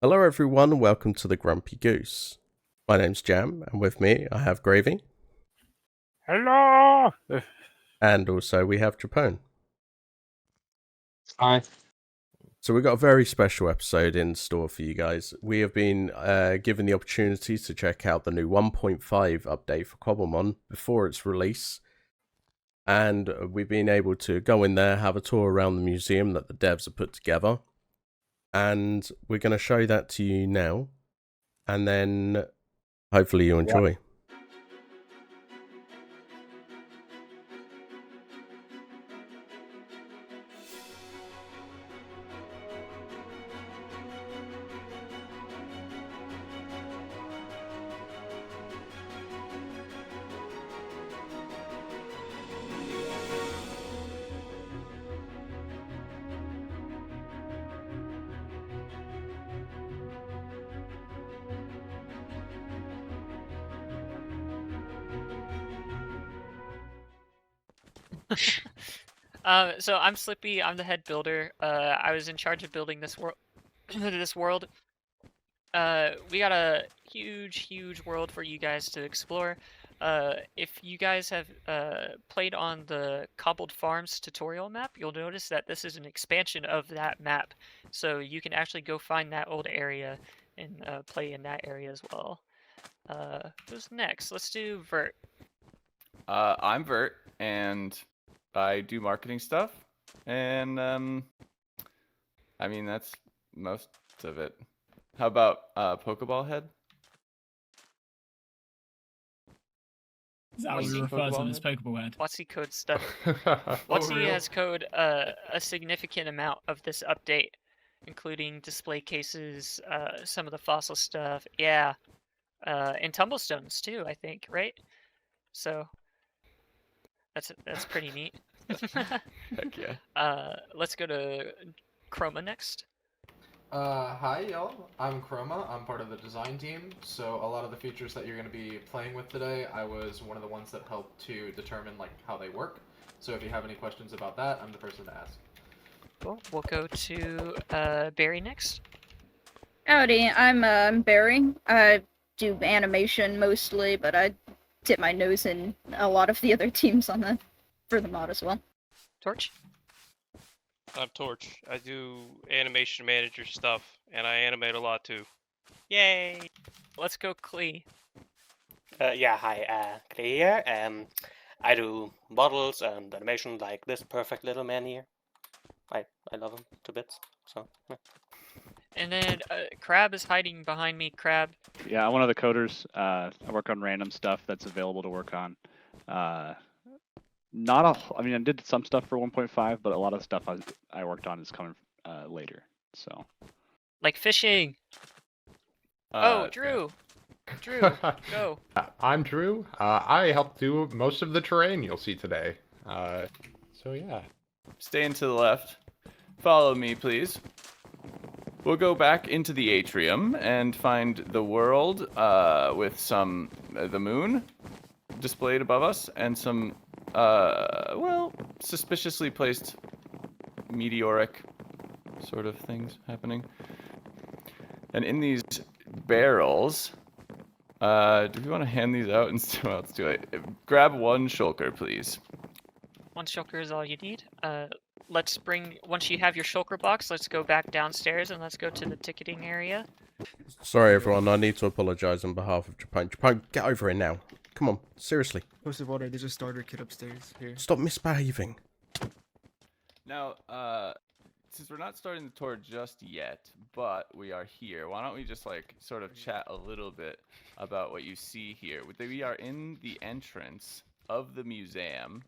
Hello everyone, welcome to the Grumpy Goose. My name's Jam, and with me I have Gravy. Hello! And also we have Japone. Hi. So we've got a very special episode in store for you guys. We have been given the opportunity to check out the new 1.5 update for Cobblemon before its release. And we've been able to go in there, have a tour around the museum that the devs have put together. And we're going to show that to you now. And then hopefully you enjoy. Yep. So I'm Slippy. I'm the head builder. I was in charge of building this world. This world. We got a huge world for you guys to explore. If you guys have played on the Cobbled Farms tutorial map, you'll notice that this is an expansion of that map. So you can actually go find that old area and play in that area as well. Who's next? Let's do Vert. I'm Vert, and I do marketing stuff, and I mean that's most of it. How about Pokeball Head? Is that what What's we he- refer to Pokeball as Pokeball Head? What's code stuff? What's has code a significant amount of this update, including display cases, some of the fossil stuff, yeah, and tumblestones too, I think, right? So that's pretty neat. Heck yeah. Let's go to Chroma next. Hi y'all, I'm Chroma. I'm part of the design team, so a lot of the features that you're going to be playing with today, I was one of the ones that helped to determine how they work. So if you have any questions about that, I'm the person to ask. Cool. We'll go to Barry next. Howdy, I'm Barry. I do animation mostly, but I dip my nose in a lot of the other teams for the mod as well. Torch. I'm Torch. I do animation manager stuff, and I animate a lot too. Yay! Let's go Klee. Yeah, hi, Clay here. I do models and animation like this perfect little man here. I love him to bits, so yeah. And then Crab is hiding behind me. Crab. Yeah, I'm one of the coders. I work on random stuff that's available to work on. I did some stuff for 1.5, but a lot of stuff I worked on is coming later. So. Like fishing. Oh, Drew. Drew, go. I'm Drew. I helped do most of the terrain you'll see today. So yeah. Staying to the left. Follow me, please. We'll go back into the atrium and find the world with some the moon displayed above us and some suspiciously placed meteoric sort of things happening. And in these barrels, do we want to hand these out? Well, let's do it. Grab one shulker, please. One shulker is all you need. Once you have your shulker box, let's go back downstairs and let's go to the ticketing area. Sorry everyone, I need to apologise on behalf of Japone. Japone, get over it now. Come on, seriously. First of all, there's a starter kit upstairs here. Stop misbehaving. Now, since we're not starting the tour just yet, but we are here, why don't we just sort of chat a little bit about what you see here. We are in the entrance of the museum,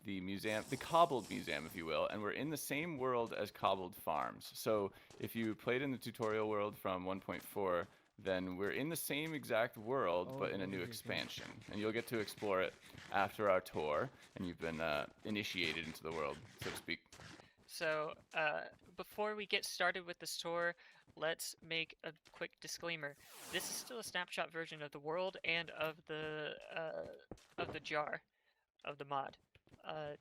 the Cobbled Museum, if you will, and we're in the same world as Cobbled Farms. So if you played in the tutorial world from 1.4, then we're in the same exact world, but in a new expansion. And you'll get to explore it after our tour, and you've been initiated into the world, so to speak. So, before we get started with this tour, let's make a quick disclaimer. This is still a snapshot version of the world and of the jar, of the mod.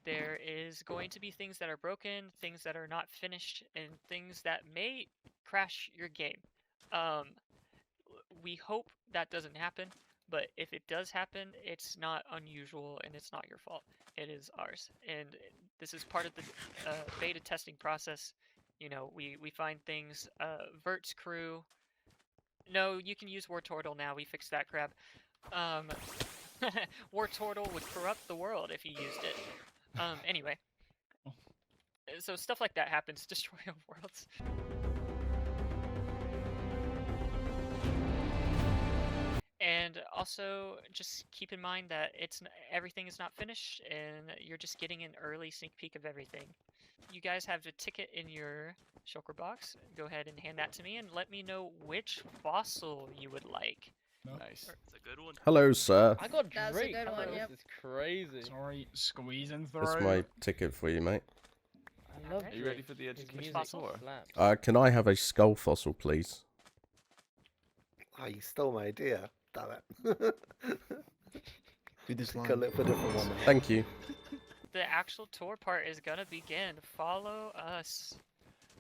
There is going to be things that are broken, things that are not finished, and things that may crash your game. We hope that doesn't happen, but if it does happen, it's not unusual and it's not your fault. It is ours, and this is part of the beta testing process. You know, we find things. Vert's crew. No, you can use Wartortle now. We fixed that crap. Wartortle would corrupt the world if you used it. Anyway. So stuff like that happens. Destroy worlds. And also, just keep in mind that everything is not finished, and you're just getting an early sneak peek of everything. You guys have a ticket in your shulker box. Go ahead and hand that to me, and let me know which fossil you would like. Nice. It's a good one. Hello, sir. I got That's a Drake. good one, yep. This is crazy. Sorry, squeezing through. That's my ticket for you, mate. I love Are you Drake. ready for the His education music tour? slaps. Can I have a skull fossil, please? Oh, you stole my idea. Damn it. Do this Go look for a different one. Thank you. The actual tour part is gonna begin. Follow us.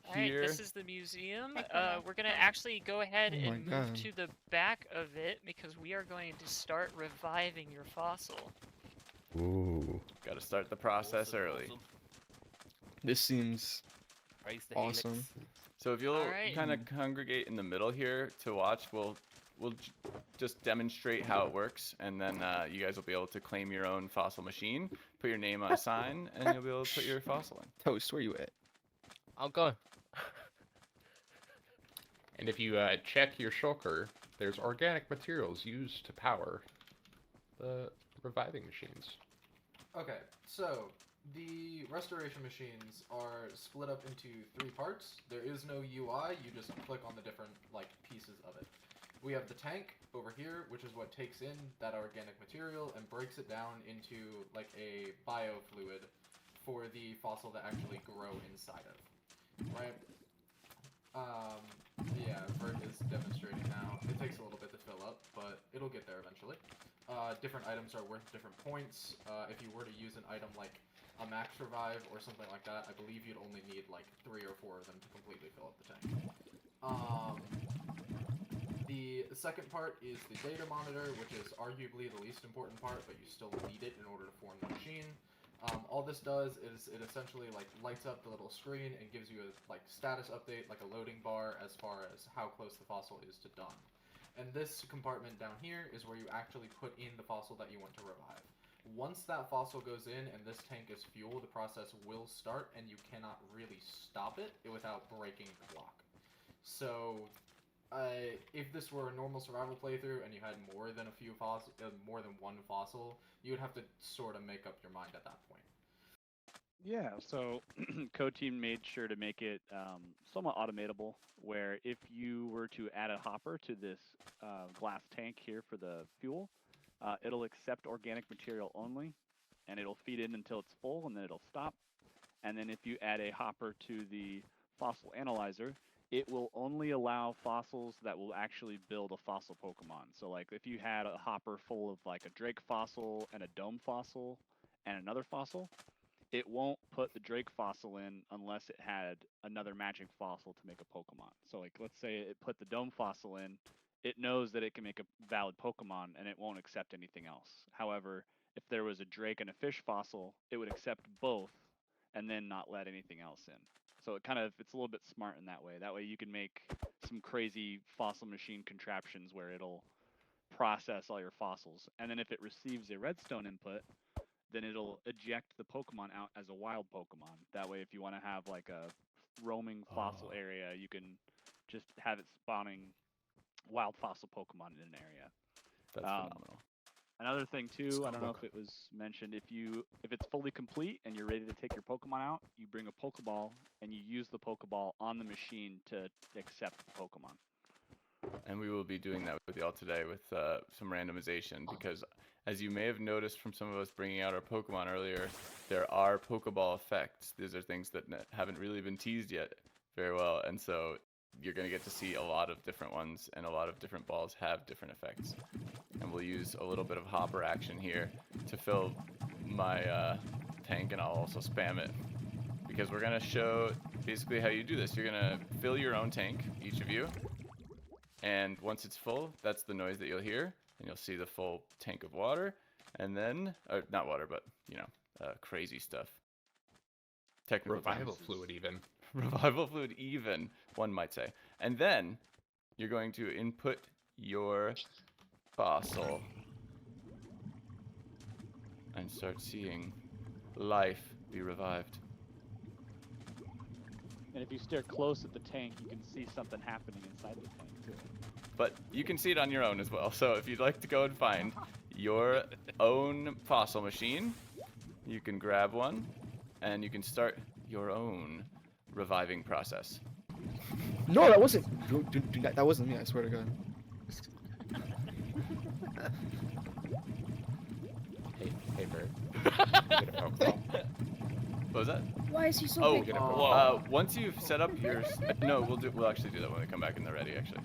Alright, Here. this is the museum. We're gonna actually go ahead Oh my and move God. to the back of it because we are going to start reviving your fossil. Ooh. Got to start the process early. This seems Praise the awesome. helix. So if you'll Alright. kind of congregate in the middle here to watch, we'll just demonstrate how it works, and then you guys will be able to claim your own fossil machine, put your name on a sign, and you'll be able to put your fossil in. Toast, where you at? I'll go. And if you check your shulker, there's organic materials used to power the reviving machines. Okay, so the restoration machines are split up into 3 parts. There is no UI, you just click on the different pieces of it. We have the tank over here, which is what takes in that organic material and breaks it down into a biofluid for the fossil to actually grow inside of. Right? Yeah, Bert is demonstrating now. It takes a little bit to fill up, but it'll get there eventually. Different items are worth different points. If you were to use an item like a max revive or something like that, I believe you'd only need 3 or 4 of them to completely fill up the tank. The second part is the data monitor, which is arguably the least important part, but you still need it in order to form the machine. All this does is it essentially lights up the little screen and gives you a status update, like a loading bar, as far as how close the fossil is to done. And this compartment down here is where you actually put in the fossil that you want to revive. Once that fossil goes in and this tank is fuel, the process will start, and you cannot really stop it without breaking the clock. So if this were a normal survival playthrough and you had more than one fossil, you would have to sort of make up your mind at that point. Yeah, so Code Team made sure to make it somewhat automatable, where if you were to add a hopper to this glass tank here for the fuel, it'll accept organic material only, and it'll feed in until it's full, and then it'll stop. And then if you add a hopper to the fossil analyzer, it will only allow fossils that will actually build a fossil Pokemon. So if you had a hopper full of a Drake fossil and a Dome fossil and another fossil, it won't put the Drake fossil in unless it had another matching fossil to make a Pokemon. So let's say it put the Dome fossil in, it knows that it can make a valid Pokemon and it won't accept anything else. However, if there was a Drake and a fish fossil, it would accept both and then not let anything else in. So it's a little bit smart in that way. That way you can make some crazy fossil machine contraptions where it'll process all your fossils. And then if it receives a redstone input, then it'll eject the Pokemon out as a wild Pokemon. That way if you want to have a roaming fossil area, you can just have it spawning wild fossil Pokemon in an area. That's phenomenal. Another thing too, I don't know if it was mentioned, if it's fully complete and you're ready to take your Pokemon out, you bring a Pokeball and you use the Pokeball on the machine to accept the Pokemon. And we will be doing that with y'all today with some randomization, because as you may have noticed from some of us bringing out our Pokemon earlier, there are Pokeball effects. These are things that haven't really been teased yet very well, and so you're going to get to see a lot of different ones, and a lot of different balls have different effects. And we'll use a little bit of hopper action here to fill my tank, and I'll also spam it, because we're going to show basically how you do this. You're going to fill your own tank, each of you, And once it's full, that's the noise that you'll hear, and you'll see the full tank of water, and then, not water, but, you know, crazy stuff. Technical Revival terms. fluid even. Revival fluid even, one might say. And then you're going to input your fossil and start seeing life be revived. And if you stare close at the tank, you can see something happening inside the tank too. But you can see it on your own as well. So if you'd like to go and find your own fossil machine, you can grab one and you can start your own reviving process. No, that wasn't. That wasn't me. I swear to God. Hey, Bird. Get a Pokeball. What was that? Why is he so Oh, big? once you've set up your no, we'll actually do that when we come back and they're ready. Actually.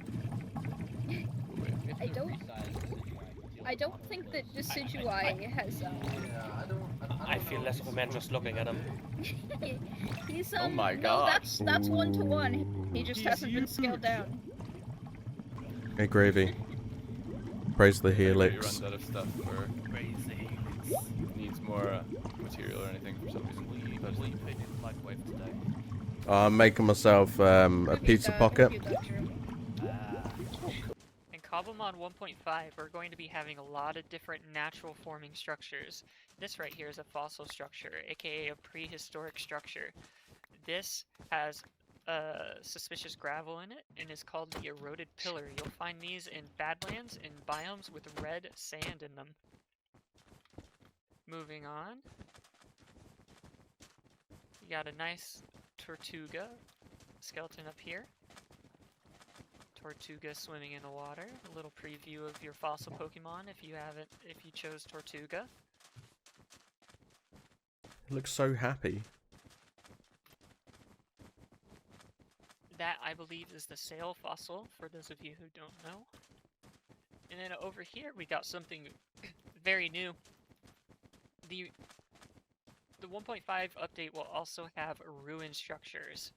I don't think that Decidueye has. I feel less of a man just looking at him. He's Oh my no, God. that's 1-to-1. He just hasn't been scaled down. Hey, Gravy. Praise the He helix. runs out of stuff for needs more material or anything for some reason. I'm making myself a pizza pocket. In Cobblemon 1.5, we're going to be having a lot of different natural forming structures. This right here is a fossil structure, aka a prehistoric structure. This has suspicious gravel in it and is called the eroded pillar. You'll find these in Badlands in biomes with red sand in them. Moving on, you got a nice Tortuga skeleton up here. Tortuga swimming in the water. A little preview of your fossil Pokemon if you chose Tortuga. It looks so happy. That, I believe, is the sail fossil, for those of you who don't know. And then over here, we got something very new. The 1.5 update will also have ruin structures.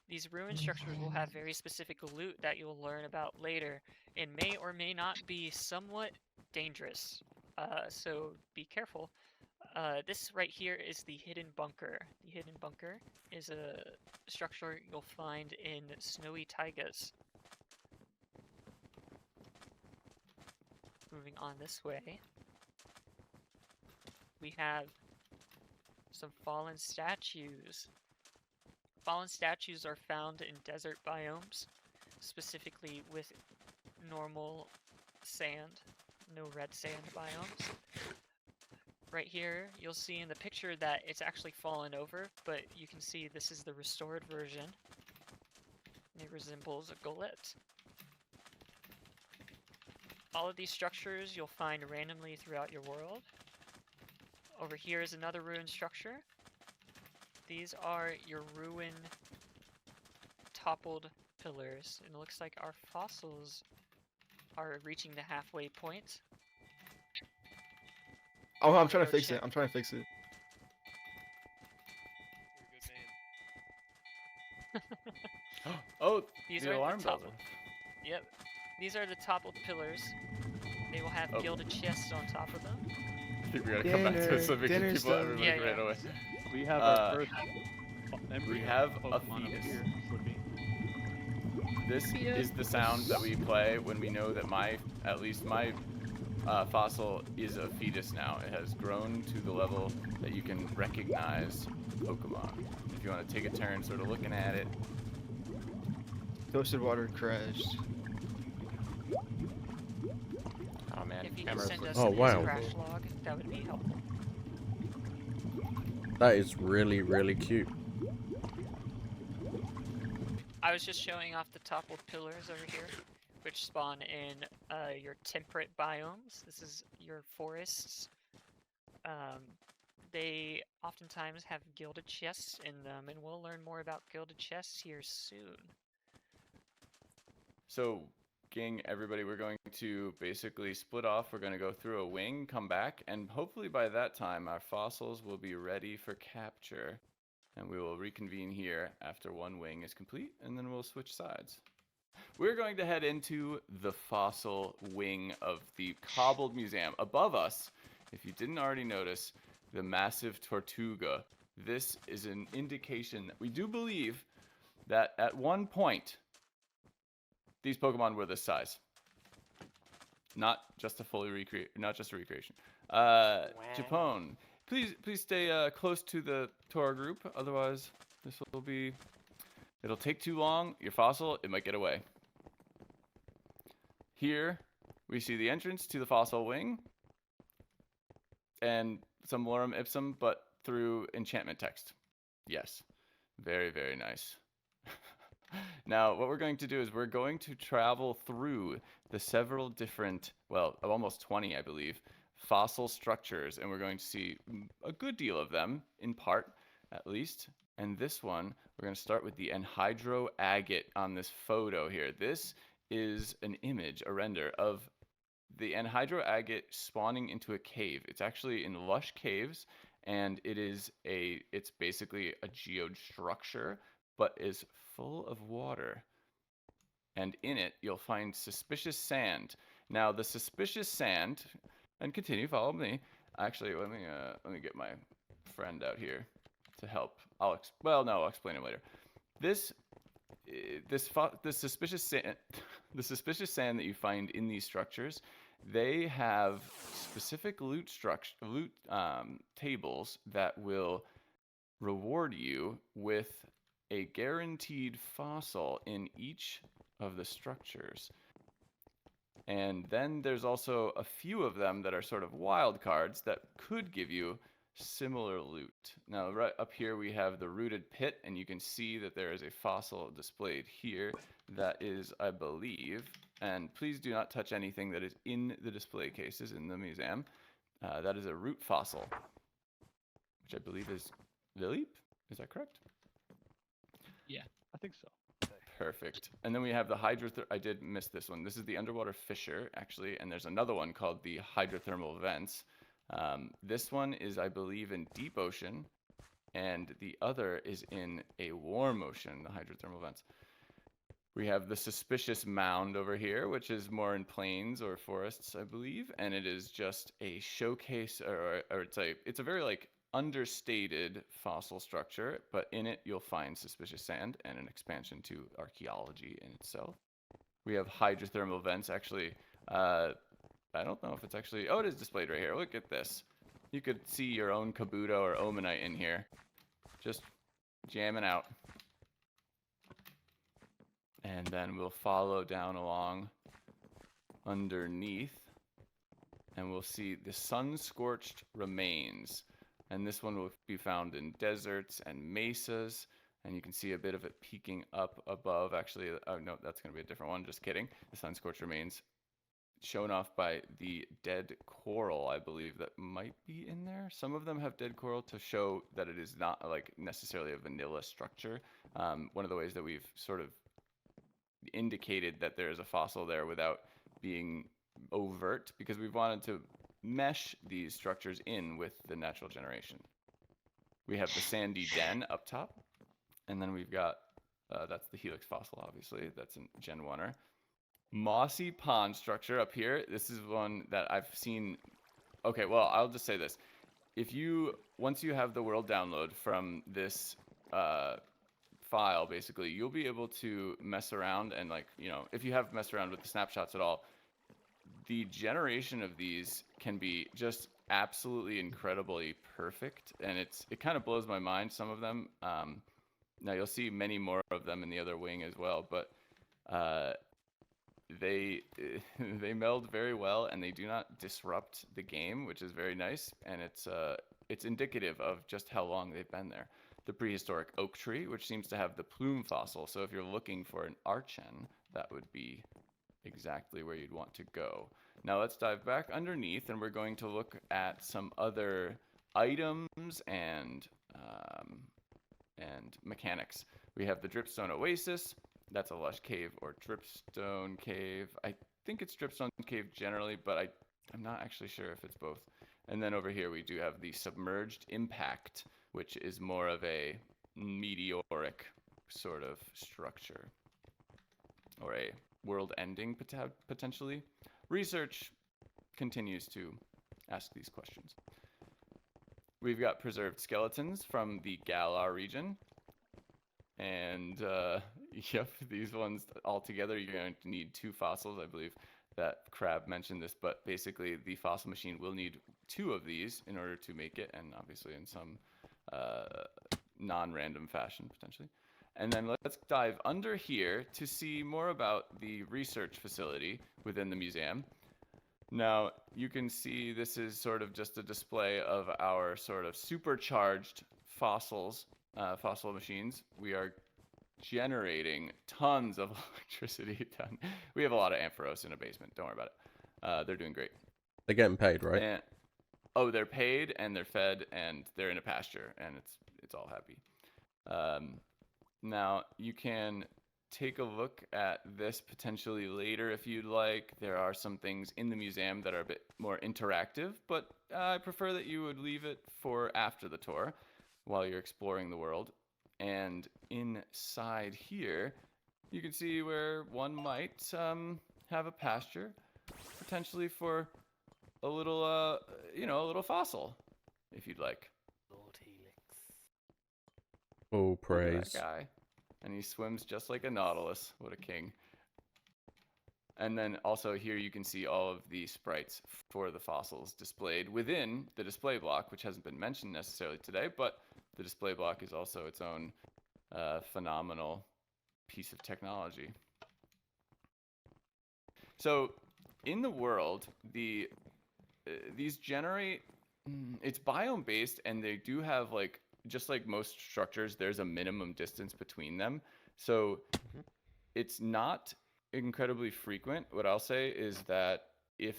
These ruin structures will have very specific loot that you'll learn about later, and may or may not be somewhat dangerous. So be careful. This right here is the hidden bunker. The hidden bunker is a structure you'll find in snowy taigas. Moving on this way, we have some fallen statues. Fallen statues are found in desert biomes, specifically with normal sand, no red sand biomes. Right here, you'll see in the picture that it's actually fallen over, but you can see this is the restored version. It resembles a gullet. All of these structures you'll find randomly throughout your world. Over here is another ruin structure. These are your ruin toppled pillars, and it looks like our fossils are reaching the halfway point. Oh, I'm trying to fix it. I'm trying to fix it. Oh, these the are alarm the bells. toppled. Yep, these are the toppled pillars. They will have gilded chests on top of them. I think we gotta come back to it so we can people everybody right away. We have our first we have a Pokemon over fetus. here, Slippy. This is the sound that we play when we know that at least my fossil is a fetus now. It has grown to the level that you can recognize Pokemon. If you want to take a turn sort of looking at it. Toasted water crashed. Oh man, If you could send us Oh, a wow. crash log, that would be helpful. That is really, really cute. I was just showing off the toppled pillars over here, which spawn in your temperate biomes. This is your forests. They oftentimes have gilded chests in them, and we'll learn more about gilded chests here soon. So, gang, everybody, we're going to basically split off. We're going to go through a wing, come back, and hopefully by that time our fossils will be ready for capture. And we will reconvene here after one wing is complete, and then we'll switch sides. we're going to head into the fossil wing of the Cobblemon Museum. Above us, if you didn't already notice, the massive Tortuga. This is an indication that we do believe that at one point, these Pokemon were this size. Not just a recreation. Japone, please stay close to our group. Otherwise, it'll take too long. Your fossil, it might get away. Here, we see the entrance to the fossil wing, and some lorem ipsum, but through enchantment text. Yes, very, very nice. Now, what we're going to do is we're going to travel through the several different, well, almost 20, I believe, fossil structures, and we're going to see a good deal of them, in part, at least. And this one, we're going to start with the anhydro agate on this photo here. This is an image, a render, of the anhydro agate spawning into a cave. It's actually in lush caves, and it's basically a geode structure, but is full of water. And in it, you'll find suspicious sand. Now, the suspicious sand, and continue, follow me. Actually, let me get my friend out here to help. I'll explain it later. The suspicious sand that you find in these structures, they have specific loot tables that will reward you with a guaranteed fossil in each of the structures. And then there's also a few of them that are sort of wild cards that could give you similar loot. Now, right up here we have the rooted pit, and you can see that there is a fossil displayed here that is, I believe, and please do not touch anything that is in the display cases in the museum. That is a root fossil, which I believe is Lilip. Is that correct? Yeah, I think so. Perfect. And then we have the I did miss this one. This is the underwater fissure, actually, and there's another one called the hydrothermal vents. This one is, I believe, in deep ocean, and the other is in a warm ocean, the hydrothermal vents. We have the suspicious mound over here, which is more in plains or forests, I believe, and it is just a showcase, or it's a very understated fossil structure, but in it you'll find suspicious sand and an expansion to archaeology in itself. We have hydrothermal vents, actually. I don't know if it's actually... Oh, it is displayed right here. Look at this. You could see your own Kabuto or Omanite in here. Just jamming out. And then we'll follow down along underneath. And we'll see the sun-scorched remains. And this one will be found in deserts and mesas. And you can see a bit of it peeking up above. Actually, oh no, that's going to be a different one. Just kidding. The sun-scorched remains shown off by the dead coral, I believe, that might be in there. Some of them have dead coral to show that it is not necessarily a vanilla structure. One of the ways that we've sort of indicated that there is a fossil there without being overt, because we've wanted to mesh these structures in with the natural generation. We have the sandy den up top, and then we've got, that's the helix fossil, obviously. That's a Gen 1er. Mossy pond structure up here. This is one that I've seen. Okay, well, I'll just say this. Once you have the world download from this file, basically, you'll be able to mess around and if you have messed around with the snapshots at all, the generation of these can be just absolutely incredibly perfect, and it kind of blows my mind, some of them. Now you'll see many more of them in the other wing as well, but they meld very well, and they do not disrupt the game, which is very nice, and it's indicative of just how long they've been there. The prehistoric oak tree, which seems to have the plume fossil, so if you're looking for an archen, that would be exactly where you'd want to go. Now let's dive back underneath, and we're going to look at some other items and mechanics. We have the dripstone oasis. That's a lush cave or dripstone cave. I think it's dripstone cave generally, but I'm not actually sure if it's both. And then over here we do have the submerged impact, which is more of a meteoric sort of structure, or a world ending potentially. Research continues to ask these questions. We've got preserved skeletons from the Galar region. And, yep, these ones all together, you're going to need 2 fossils. I believe that Crab mentioned this, but basically the fossil machine will need 2 of these in order to make it, and obviously in some non-random fashion, potentially. And then let's dive under here to see more about the research facility within the museum. Now, you can see this is sort of just a display of our sort of supercharged fossils, fossil machines. We are generating tons of electricity. We have a lot of Ampharos in a basement. Don't worry about it. They're doing great. They're getting paid, right? And, oh, they're paid and they're fed and they're in a pasture and it's all happy. Now, you can take a look at this potentially later if you'd like. There are some things in the museum that are a bit more interactive, but I prefer that you would leave it for after the tour while you're exploring the world. And inside here, you can see where one might have a pasture, potentially for a little, you know, a little fossil, if you'd like. Lord Helix. Oh, Look at praise. that guy. And he swims just like a nautilus. What a king. And then also here you can see all of the sprites for the fossils displayed within the display block, which hasn't been mentioned necessarily today, but the display block is also its own phenomenal piece of technology. So in the world, these generate, it's biome based, and they do have, like, just like most structures, there's a minimum distance between them. So it's not incredibly frequent. What I'll say is that if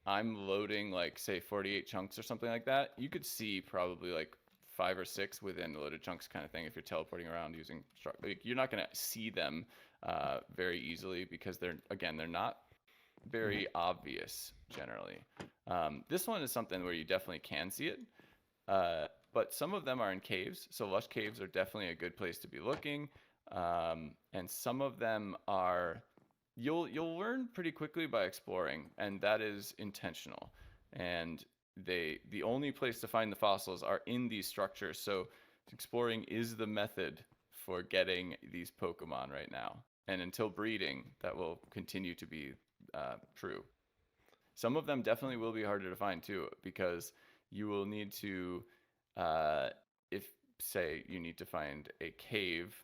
I'm loading, like, say 48 chunks or something like that, you could see probably like 5 or 6 within the loaded chunks kind of thing if you're teleporting around using like, you're not going to see them very easily because they're not very obvious generally. This one is something where you definitely can see it, but some of them are in caves, so lush caves are definitely a good place to be looking. And some of them are, you'll learn pretty quickly by exploring, and that is intentional. And the only place to find the fossils are in these structures, so exploring is the method for getting these Pokemon right now. And until breeding, that will continue to be true. Some of them definitely will be harder to find too, because you will need to, if say you need to find a cave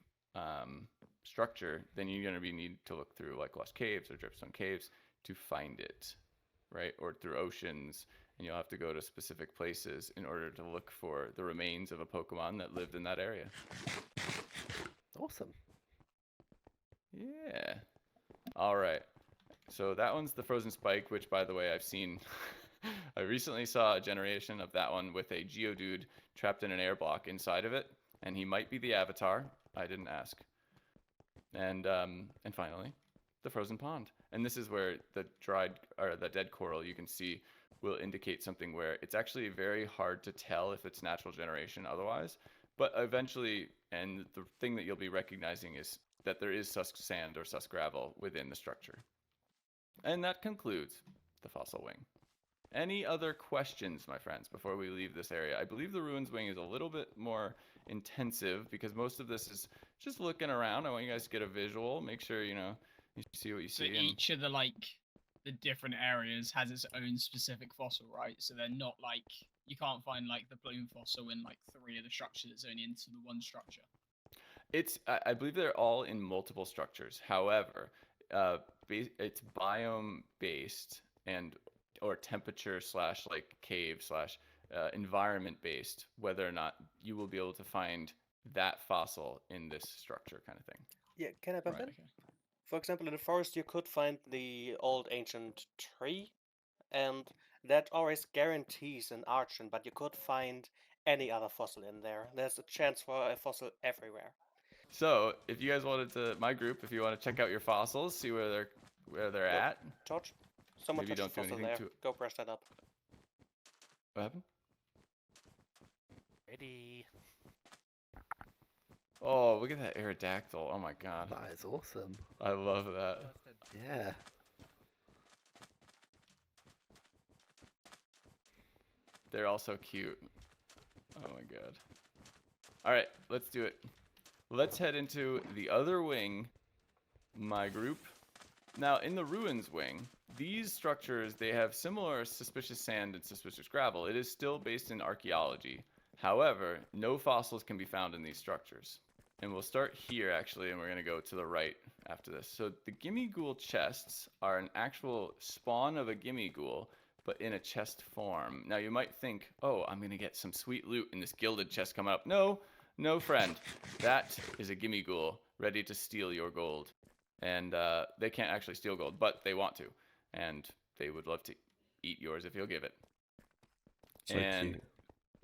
structure, then you're going to need to look through like lush caves or dripstone caves to find it, right? Or through oceans, and you'll have to go to specific places in order to look for the remains of a Pokemon that lived in that area. Awesome. Yeah. All right. So that one's the Frozen Spike, which, by the way, I've seen. I recently saw a generation of that one with a Geodude trapped in an air block inside of it, and he might be the avatar. I didn't ask. And finally, the Frozen Pond. And this is where the dead coral you can see will indicate something where it's actually very hard to tell if it's natural generation otherwise. But eventually, and the thing that you'll be recognizing is that there is Susk sand or Susk gravel within the structure. And that concludes the fossil wing. Any other questions, my friends, before we leave this area? I believe the ruins wing is a little bit more intensive because most of this is just looking around. I want you guys to get a visual, make sure, you know, you see what you So see. each of the different areas has its own specific fossil, right? So they're not like, you can't find like the bloom fossil in like 3 of the structures. It's only into the one structure. I believe they're all in multiple structures. However, it's biome based or temperature / like cave / environment based, whether or not you will be able to find that fossil in this structure kind of thing. Yeah, can I bump in? Okay. For example, in the forest, you could find the old ancient tree, and that always guarantees an archon, but you could find any other fossil in there. There's a chance for a fossil everywhere. So, if you guys wanted to, my group, if you want to check out your fossils, see where they're at. George, someone Maybe touched don't a do fossil anything there. to it. Go brush that up. What happened? Ready. Oh, look at that Aerodactyl. Oh my god. That is awesome. I love that. Yeah. They're all so cute. Oh my god. Alright, let's do it. Let's head into the other wing, my group. Now, in the ruins wing, these structures, they have similar suspicious sand and suspicious gravel. It is still based in archaeology. However, no fossils can be found in these structures. And we'll start here, actually, and we're going to go to the right after this. So the gimme ghoul chests are an actual spawn of a gimme ghoul, but in a chest form. Now, you might think, oh, I'm going to get some sweet loot in this gilded chest coming up. No, no, friend. That is a gimme ghoul ready to steal your gold. And they can't actually steal gold, but they want to. And they would love to eat yours if you'll give it. So and cute.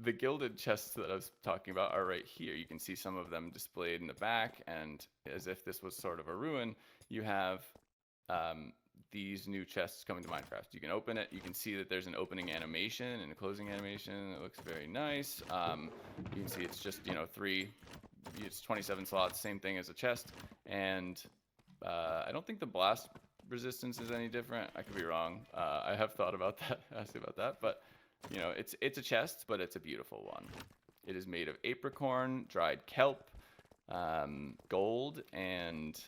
the gilded chests that I was talking about are right here. You can see some of them displayed in the back, and as if this was sort of a ruin, you have these new chests coming to Minecraft. You can open it. You can see that there's an opening animation and a closing animation. It looks very nice. You can see it's just, it's 27 slots, same thing as a chest. And I don't think the blast resistance is any different. I could be wrong. I have thought about that, asked about that, but it's a chest, but it's a beautiful one. It is made of apricorn, dried kelp, gold, and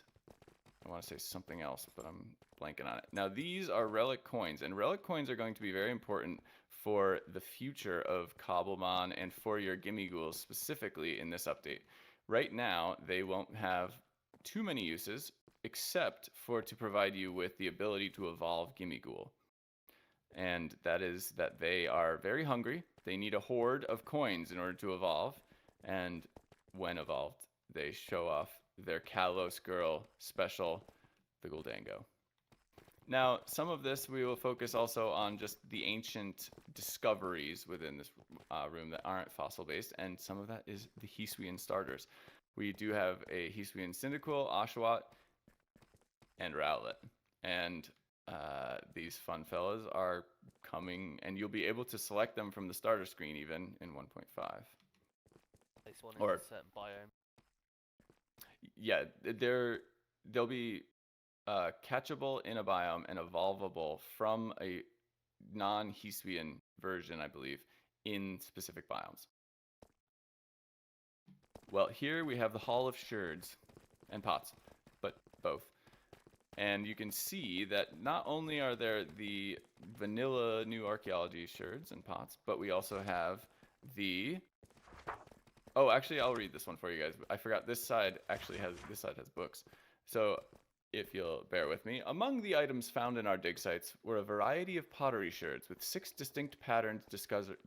I want to say something else, but I'm blanking on it. Now, these are relic coins, and relic coins are going to be very important for the future of Cobblemon and for your gimme ghouls specifically in this update. Right now, they won't have too many uses, except for to provide you with the ability to evolve gimme ghoul. And that is that they are very hungry. They need a hoard of coins in order to evolve. And when evolved, they show off their Kalos girl special, the Goldango. Now, some of this we will focus also on just the ancient discoveries within this room that aren't fossil-based, and some of that is the Hisuian starters. We do have a Hisuian Cyndaquil, Oshawott, and Rowlet. And these fun fellas are coming, and you'll be able to select them from the starter screen even in 1.5. Place one Or- in a certain biome. Yeah, they'll be catchable in a biome and evolvable from a non-Hisuian version, I believe, in specific biomes. Well, here we have the Hall of Sherds and Pots, but both. And you can see that not only are there the vanilla new archaeology sherds and pots, but we also have the... Oh, actually, I'll read this one for you guys. I forgot this side has books. So if you'll bear with me. Among the items found in our dig sites were a variety of pottery sherds with 6 distinct patterns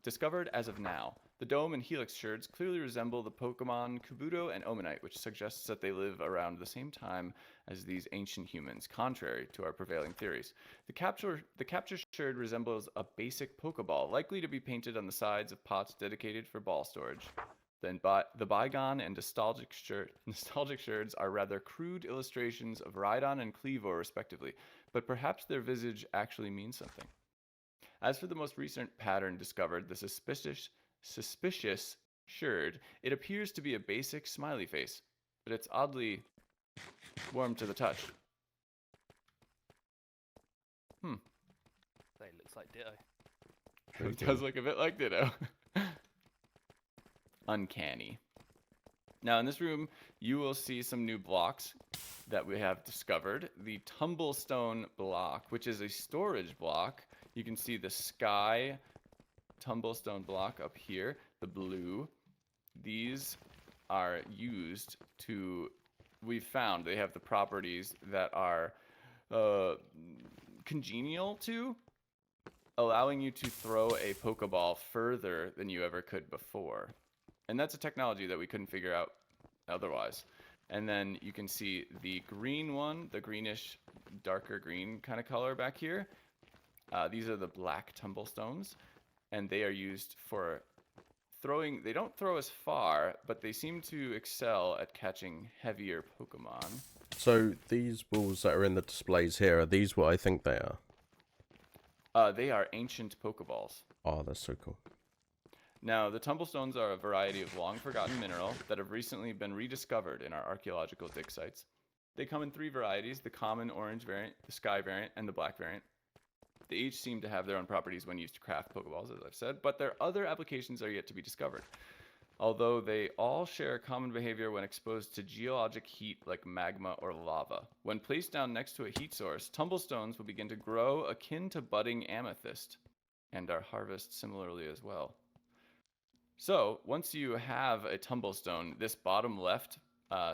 discovered as of now. The dome and helix sherds clearly resemble the Pokemon Kabuto and Omanite, which suggests that they live around the same time as these ancient humans, contrary to our prevailing theories. The capture sherd resembles a basic Pokeball, likely to be painted on the sides of pots dedicated for ball storage. Then the bygone and nostalgic sherds are rather crude illustrations of Rhydon and Cleavor, respectively, but perhaps their visage actually means something. As for the most recent pattern discovered, the suspicious sherd, it appears to be a basic smiley face, but it's oddly warm to the touch. It looks like Ditto. It does look a bit like Ditto. Uncanny. Now in this room, you will see some new blocks that we have discovered. The Tumblestone block, which is a storage block. You can see the sky Tumblestone block up here, the blue. These are used to, we've found they have the properties that are congenial to, allowing you to throw a Pokeball further than you ever could before. And that's a technology that we couldn't figure out otherwise. And then you can see the green one, the greenish, darker green kind of color back here. These are the black Tumblestones, and they are used for throwing. They don't throw as far, but they seem to excel at catching heavier Pokemon. So these balls that are in the displays here, are these what I think they are? They are ancient Pokeballs. Oh, that's so cool. Now, the Tumblestones are a variety of long-forgotten mineral that have recently been rediscovered in our archaeological dig sites. They come in 3 varieties: the common orange variant, the sky variant, and the black variant. They each seem to have their own properties when used to craft Pokeballs, as I've said, but their other applications are yet to be discovered. Although they all share a common behavior when exposed to geologic heat like magma or lava. When placed down next to a heat source, tumblestones will begin to grow akin to budding amethyst, and are harvested similarly as well. So, once you have a tumblestone, this bottom left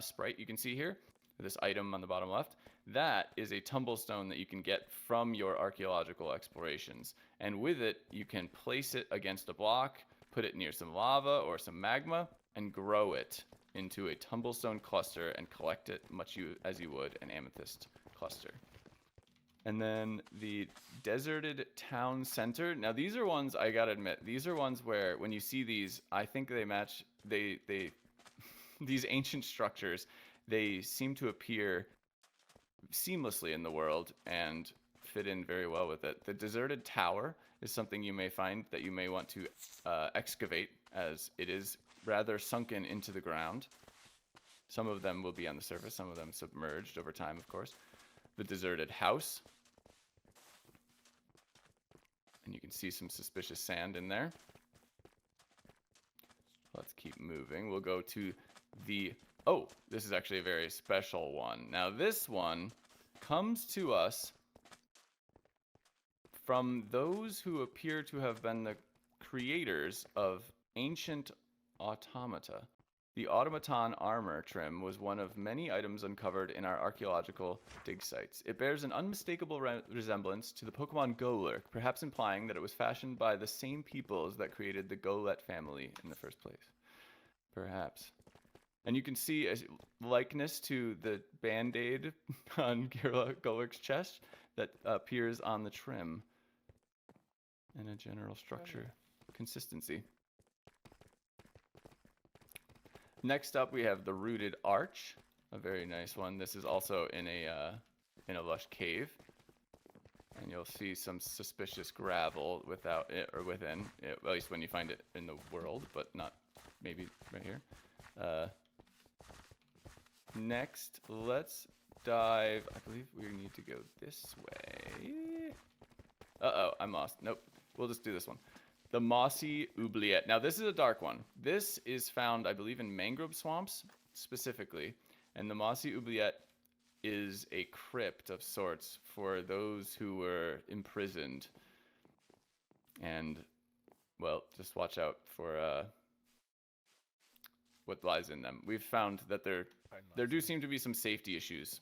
sprite you can see here, this item on the bottom left, that is a tumblestone that you can get from your archaeological explorations. And with it, you can place it against a block, put it near some lava or some magma, and grow it into a tumblestone cluster and collect it much as you would an amethyst cluster. And then the deserted town center. Now these are ones, I gotta admit, these are ones where when you see these, I think they match, these ancient structures, they seem to appear seamlessly in the world and fit in very well with it. The deserted tower is something you may find that you may want to excavate, as it is rather sunken into the ground. Some of them will be on the surface, some of them submerged over time, of course. The deserted house. And you can see some suspicious sand in there. Let's keep moving. We'll go to the... Oh, this is actually a very special one. Now this one comes to us from those who appear to have been the creators of ancient automata. The automaton armor trim was one of many items uncovered in our archaeological dig sites. It bears an unmistakable resemblance to the Pokemon Golurk, perhaps implying that it was fashioned by the same peoples that created the Golett family in the first place. Perhaps. And you can see a likeness to the band-aid on Golurk's chest that appears on the trim. And a general structure consistency. Next up, we have the Rooted Arch, a very nice one. This is also in a lush cave, and you'll see some suspicious gravel without it or within, at least when you find it in the world, but not maybe right here. Next, let's dive. I believe we need to go this way. Uh-oh, I'm lost. Nope, we'll just do this one. The Mossy Oubliette. Now, this is a dark one. This is found, I believe, in mangrove swamps, specifically. And the Mossy Oubliette is a crypt of sorts for those who were imprisoned. And, well, just watch out for what lies in them. We've found that there do seem to be some safety issues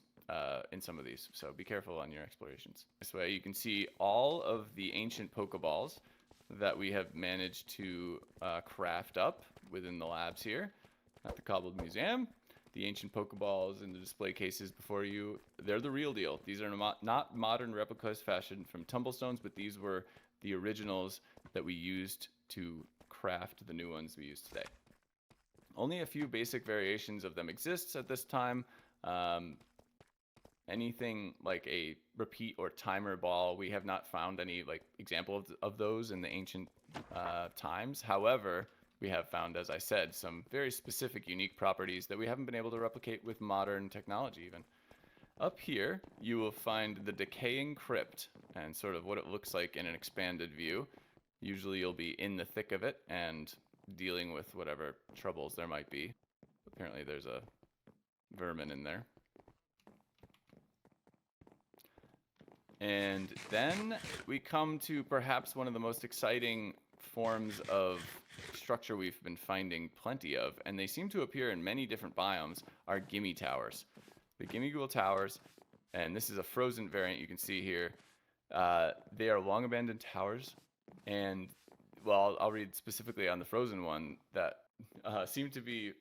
in some of these, so be careful on your explorations. This way, you can see all of the ancient Pokeballs that we have managed to craft up within the labs here at the Cobblemon Museum. The ancient Pokeballs in the display cases before you, they're the real deal. These are not modern replicas fashioned from tumblestones, but these were the originals that we used to craft the new ones we use today. Only a few basic variations of them exists at this time. Anything like a repeat or timer ball, we have not found any like example of those in the ancient times. However, we have found, as I said, some very specific unique properties that we haven't been able to replicate with modern technology even. Up here, you will find the decaying crypt and sort of what it looks like in an expanded view. Usually you'll be in the thick of it and dealing with whatever troubles there might be. Apparently there's a vermin in there. And then we come to perhaps one of the most exciting forms of structure we've been finding plenty of, and they seem to appear in many different biomes, are gimme towers. The gimme ghoul towers, and this is a frozen variant you can see here. They are long abandoned towers, and well, I'll read specifically on the frozen one that seem to be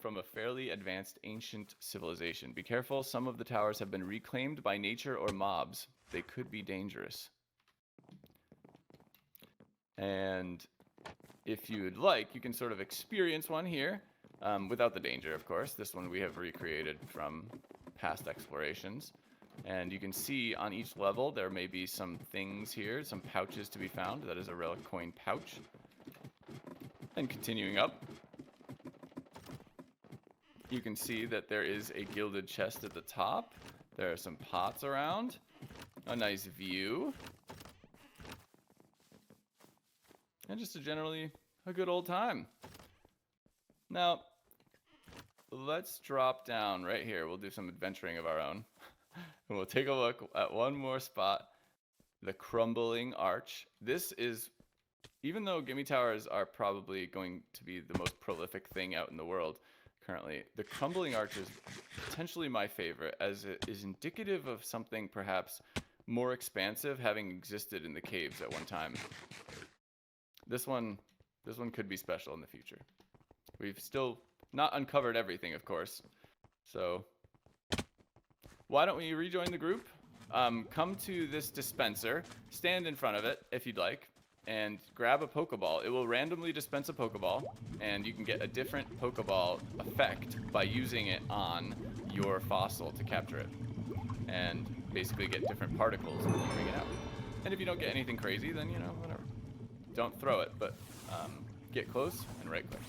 from a fairly advanced ancient civilization. Be careful, some of the towers have been reclaimed by nature or mobs. They could be dangerous. And if you'd like, you can sort of experience one here, without the danger, of course. This one we have recreated from past explorations. And you can see on each level there may be some things here, some pouches to be found. That is a relic coin pouch. And continuing up, You can see that there is a gilded chest at the top. There are some pots around. A nice view. And just generally a good old time. Now, let's drop down right here. We'll do some adventuring of our own. And we'll take a look at one more spot. The Crumbling Arch. This is, even though Gimme Towers are probably going to be the most prolific thing out in the world currently, the Crumbling Arch is potentially my favorite, as it is indicative of something perhaps more expansive having existed in the caves at one time. This one could be special in the future. We've still not uncovered everything, of course. So why don't we rejoin the group? Come to this dispenser, stand in front of it if you'd like, and grab a Pokeball. It will randomly dispense a Pokeball, and you can get a different Pokeball effect by using it on your fossil to capture it. And basically get different particles when you bring it out. And if you don't get anything crazy, then, you know, whatever. Don't throw it, but get close and right-click.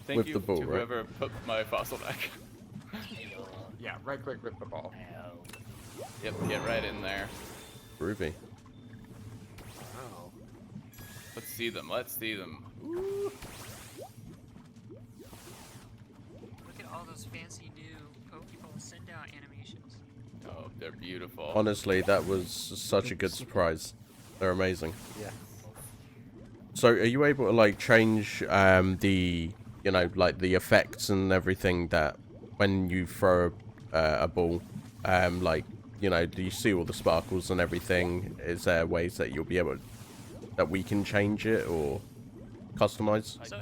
Thank With you the ball, to right? whoever put my fossil back. Yeah, right-click with the ball. Yep, get right in there. Groovy. Wow. Let's see them. Let's see them. Ooh. Look at all those fancy new Pokeball send-out animations. Oh, they're beautiful. Honestly, that was such a good surprise. They're amazing. Yeah. So, are you able to like change the, you know, like the effects and everything that when you throw a ball, like, you know, do you see all the sparkles and everything? Is there ways that you'll be able that we can change it or customize? So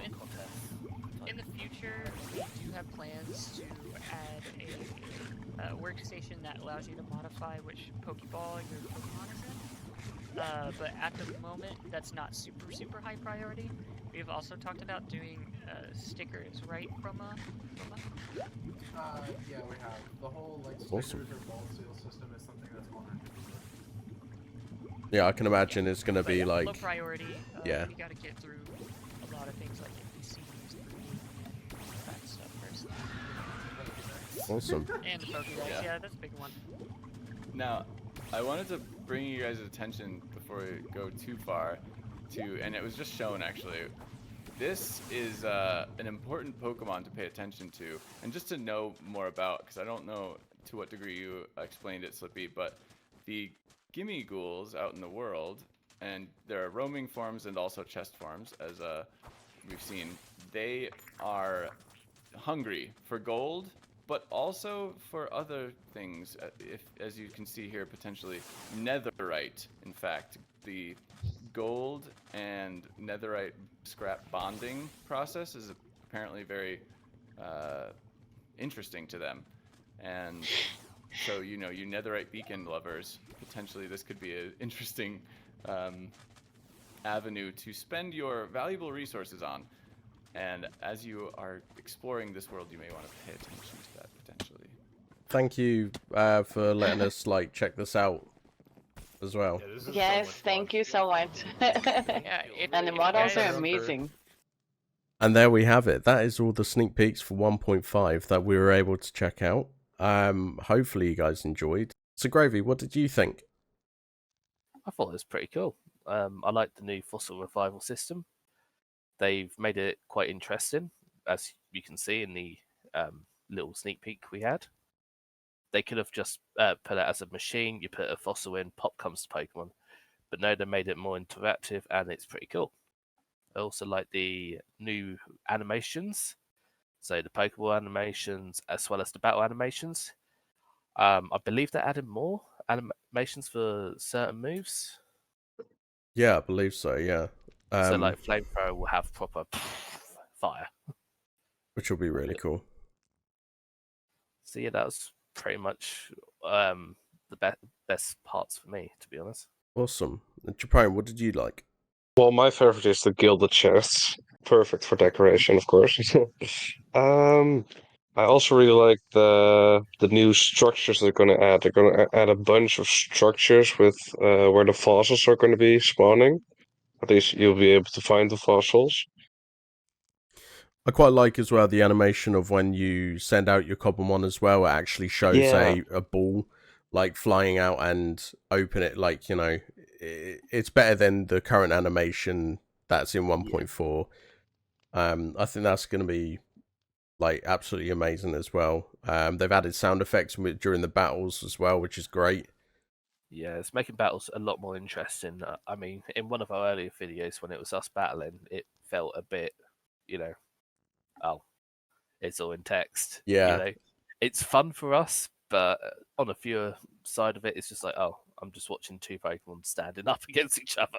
in the future, we do have plans to add a workstation that allows you to modify which Pokeball your Pokemon is in. But at the moment, that's not super high priority. We've also talked about doing stickers, right, from Yeah, we have. The whole, like, stickers Awesome. or bulk seal system is something that's on Yeah, I can imagine it's gonna be low like, priority. yeah. You gotta get through a lot of things like NPCs and that stuff first. Awesome. And the Pokédex, yeah, that's a big one. Now, I wanted to bring you guys' attention before we go too far to, and it was just shown actually. This is an important Pokemon to pay attention to, and just to know more about, because I don't know to what degree you explained it, Slippy, but the Gimme Ghouls out in the world, and there are roaming forms and also chest forms, as we've seen. They are hungry for gold, but also for other things. If, as you can see here, potentially netherite. In fact, the gold and netherite scrap bonding process is apparently very interesting to them. And so, you know, you netherite beacon lovers, potentially this could be an interesting avenue to spend your valuable resources on. And as you are exploring this world, you may want to pay attention to that potentially. Thank you for letting us like check this out as well. Yes, thank you so much. And the models are amazing. And there we have it. That is all the sneak peeks for 1.5 that we were able to check out. Hopefully you guys enjoyed. So Gravy, what did you think? I thought it was pretty cool. I liked the new fossil revival system. They've made it quite interesting, as you can see in the little sneak peek we had. They could have just put it as a machine, you put a fossil in, pop comes the Pokemon. But no, they made it more interactive, and it's pretty cool. I also like the new animations. So the Pokeball animations, as well as the battle animations. I believe they added more animations for certain moves. Yeah, I believe so, yeah. So like Flamethrower will have proper fire. Which will be really cool. So yeah, that was pretty much the best parts for me, to be honest. Awesome. Japan, what did you like? Well, my favorite is the gilded chests. Perfect for decoration, of course. I also really like the new structures they're going to add. They're going to add a bunch of structures with where the fossils are going to be spawning. At least you'll be able to find the fossils. I quite like as well the animation of when you send out your Cobblemon as well. It actually shows Yeah. a ball like flying out and open it. Like, you know, it's better than the current animation that's in 1.4. I think that's going to be like absolutely amazing as well. They've added sound effects during the battles as well, which is great. Yeah, it's making battles a lot more interesting. I mean, in one of our earlier videos when it was us battling, it felt a bit, you know, oh, it's all in text. Yeah. You know, it's fun for us, but on a viewer side of it, it's just like, oh, I'm just watching two Pokemon standing up against each other.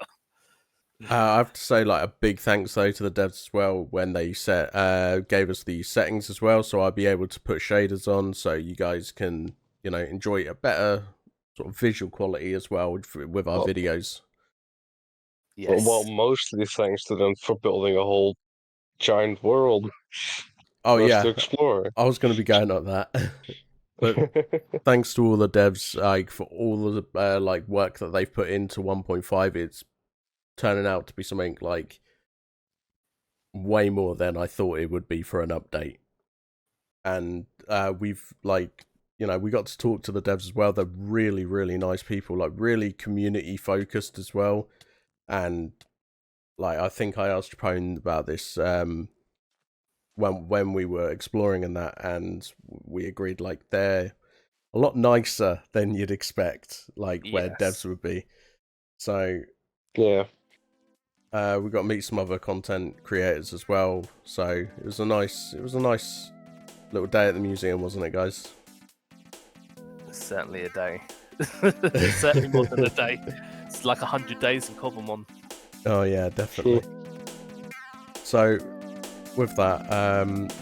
I have to say, like, a big thanks though to the devs as well when they gave us the settings as well, so I'll be able to put shaders on, so you guys can, you know, enjoy a better sort of visual quality as well with our videos. Yes. Well, mostly thanks to them for building a whole giant world. Oh for us yeah, to explore. I was going to be going on that. But thanks to all the devs, like, for all of the like work that they've put into 1.5, it's turning out to be something like way more than I thought it would be for an update. And we've, like, you know, we got to talk to the devs as well. They're really, really nice people, like really community focused as well. And like, I think I asked Trapone about this when we were exploring and that, and we agreed like they're a lot nicer than you'd expect, like where devs would be. So yeah, we got to meet some other content creators as well. So it was a nice little day at the museum, wasn't it, guys? Certainly a day. Certainly more than a day. It's like 100 days in Cobblemon. Oh yeah, definitely. So with that,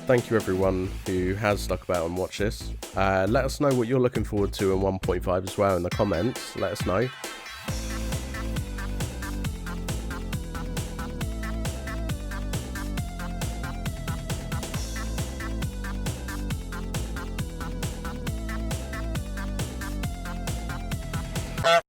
thank you everyone who has stuck about and watched this. Let us know what you're looking forward to in 1.5 as well in the comments. Let us know.